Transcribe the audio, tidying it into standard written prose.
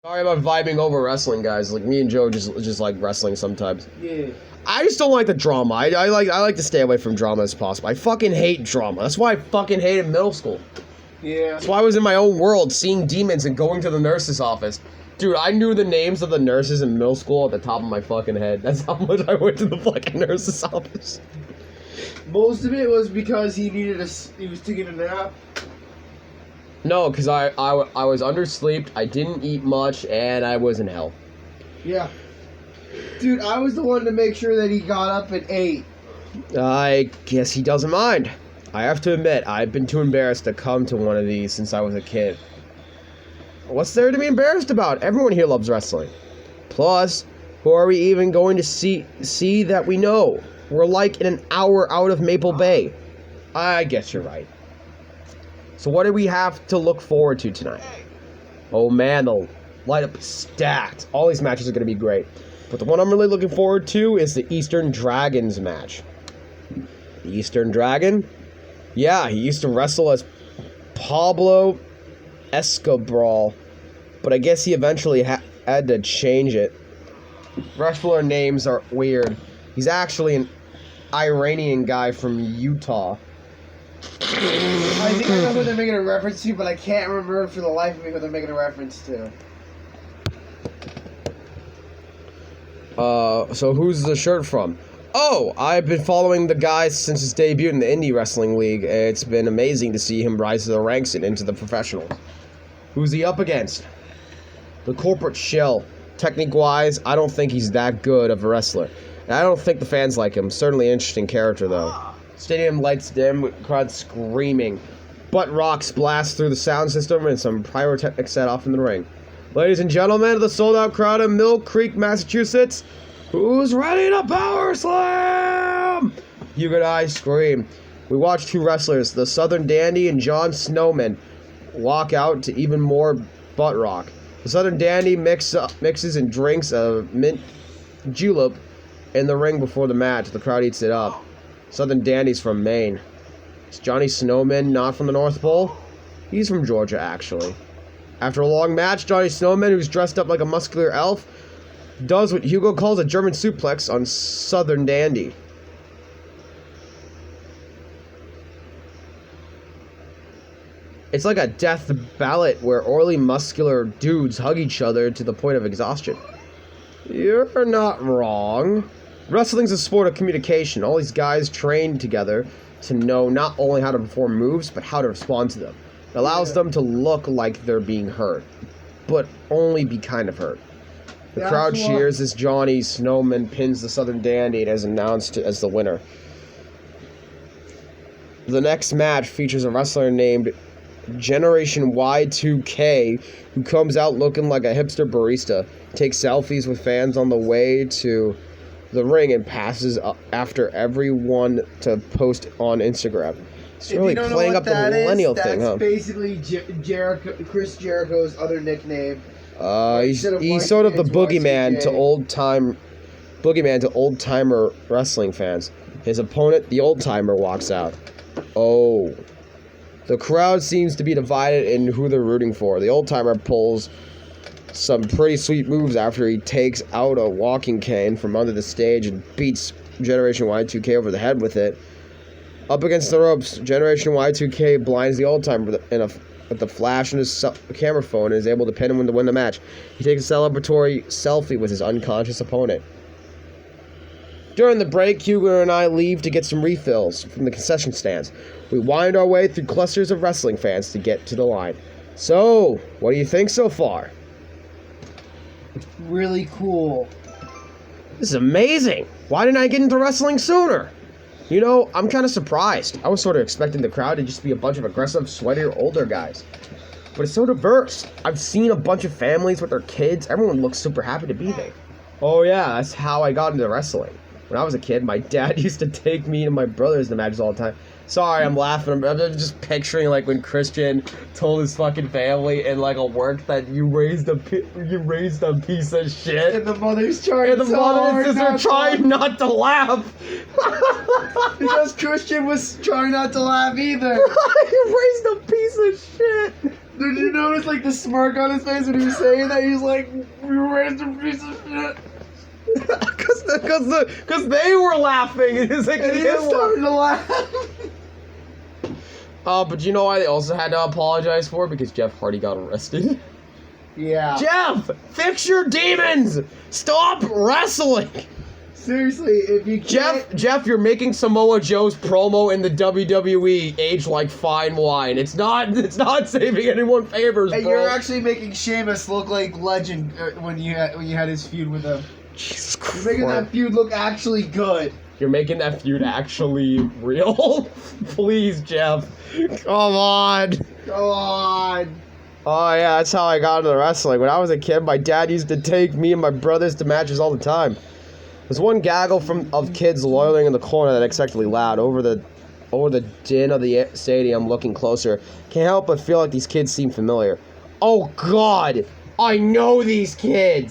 Sorry about vibing over wrestling, guys. Like me and Joe just like wrestling sometimes. Yeah. I just don't like the drama. I like to stay away from drama as possible. I fucking hate drama. That's why I fucking hated middle school. Yeah. That's why I was in my own world, seeing demons and going to the nurse's office. Dude, I knew the names of the nurses in middle school at the top of my fucking head. That's how much I went to the fucking nurse's office. Most of it was because he was taking a nap. No, because I was underslept, I didn't eat much, and I was in hell. Yeah. Dude, I was the one to make sure that he got up and ate. I guess he doesn't mind. I have to admit, I've been too embarrassed to come to one of these since I was a kid. What's there to be embarrassed about? Everyone here loves wrestling. Plus, who are we even going to see that we know? We're like in an hour out of Maple Bay. I guess you're right. So what do we have to look forward to tonight? Oh man, the lineup is stacked. All these matches are going to be great. But the one I'm really looking forward to is the Eastern Dragons match. The Eastern Dragon? Yeah, he used to wrestle as Pablo Escobar, but I guess he eventually had to change it. Wrestler names are weird. He's actually an Iranian guy from Utah. I think I know who they're making a reference to, but I can't remember for the life of me who they're making a reference to. So who's the shirt from? Oh, I've been following the guy since his debut in the Indie Wrestling League. It's been amazing to see him rise to the ranks and into the professionals. Who's he up against? The corporate shell. Technique-wise, I don't think he's that good of a wrestler. And I don't think the fans like him. Certainly an interesting character, though. Stadium lights dim, with crowd screaming. Butt rocks blast through the sound system and some pyrotechnics set off in the ring. Ladies and gentlemen of the sold-out crowd in Mill Creek, Massachusetts, who's ready to power slam? Hugh and I scream. We watch two wrestlers, the Southern Dandy and John Snowman, walk out to even more butt rock. The Southern Dandy mixes and drinks a mint julep in the ring before the match. The crowd eats it up. Southern Dandy's from Maine. Is Johnny Snowman not from the North Pole? He's from Georgia, actually. After a long match, Johnny Snowman, who's dressed up like a muscular elf, does what Hugo calls a German suplex on Southern Dandy. It's like a death ballot where oily, muscular dudes hug each other to the point of exhaustion. You're not wrong. Wrestling's a sport of communication. All these guys train together to know not only how to perform moves, but how to respond to them. It allows them to look like they're being hurt, but only be kind of hurt. The crowd cheers as Johnny Snowman pins the Southern Dandy and is announced as the winner. The next match features a wrestler named Generation Y2K, who comes out looking like a hipster barista, takes selfies with fans on the way to the ring, and passes after everyone to post on Instagram. It's really playing up the millennial thing, huh? That's basically Chris Jericho's other nickname. He's sort of the boogeyman to old timer wrestling fans. His opponent, the old timer, walks out. Oh. The crowd seems to be divided in who they're rooting for. The old timer pulls some pretty sweet moves after he takes out a walking cane from under the stage and beats Generation Y2K over the head with it. Up against the ropes, Generation Y2K blinds the old timer with the flash in his camera phone and is able to pin him to win the match. He takes a celebratory selfie with his unconscious opponent. During the break, Hugo and I leave to get some refills from the concession stands. We wind our way through clusters of wrestling fans to get to the line. So, what do you think so far? It's really cool. This is amazing. Why didn't I get into wrestling sooner? You know, I'm kind of surprised. I was sort of expecting the crowd to just be a bunch of aggressive, sweatier, older guys. But it's so diverse. I've seen a bunch of families with their kids. Everyone looks super happy to be there. Oh yeah, that's how I got into wrestling. When I was a kid, my dad used to take me and my brothers to matches all the time. Sorry, I'm laughing. I'm just picturing like when Christian told his fucking family in like a work that you raised a piece of shit. And the mother's trying and the mother and sister trying not to laugh. Because Christian was trying not to laugh either. You raised a piece of shit. Did you notice like the smirk on his face when he was saying that? He's like, "You random piece of shit." Because they were laughing, and he's like, And he was starting to laugh. but you know why they also had to apologize for? Because Jeff Hardy got arrested. Yeah. Jeff, fix your demons! Stop wrestling! Seriously, if you can't... Jeff, you're making Samoa Joe's promo in the WWE age like fine wine. It's not saving anyone favors, Hey, bro. you're actually making Sheamus look like legend when you had his feud with him. Jesus You're Christ. making that feud look actually good. You're making that feud actually real? Please, Jeff. Come on. Go on. Oh, yeah, that's how I got into wrestling. When I was a kid, my dad used to take me and my brothers to matches all the time. There's one gaggle of kids loitering in the corner that expectedly loud. Over the din of the stadium, looking closer, can't help but feel like these kids seem familiar. Oh, God! I know these kids!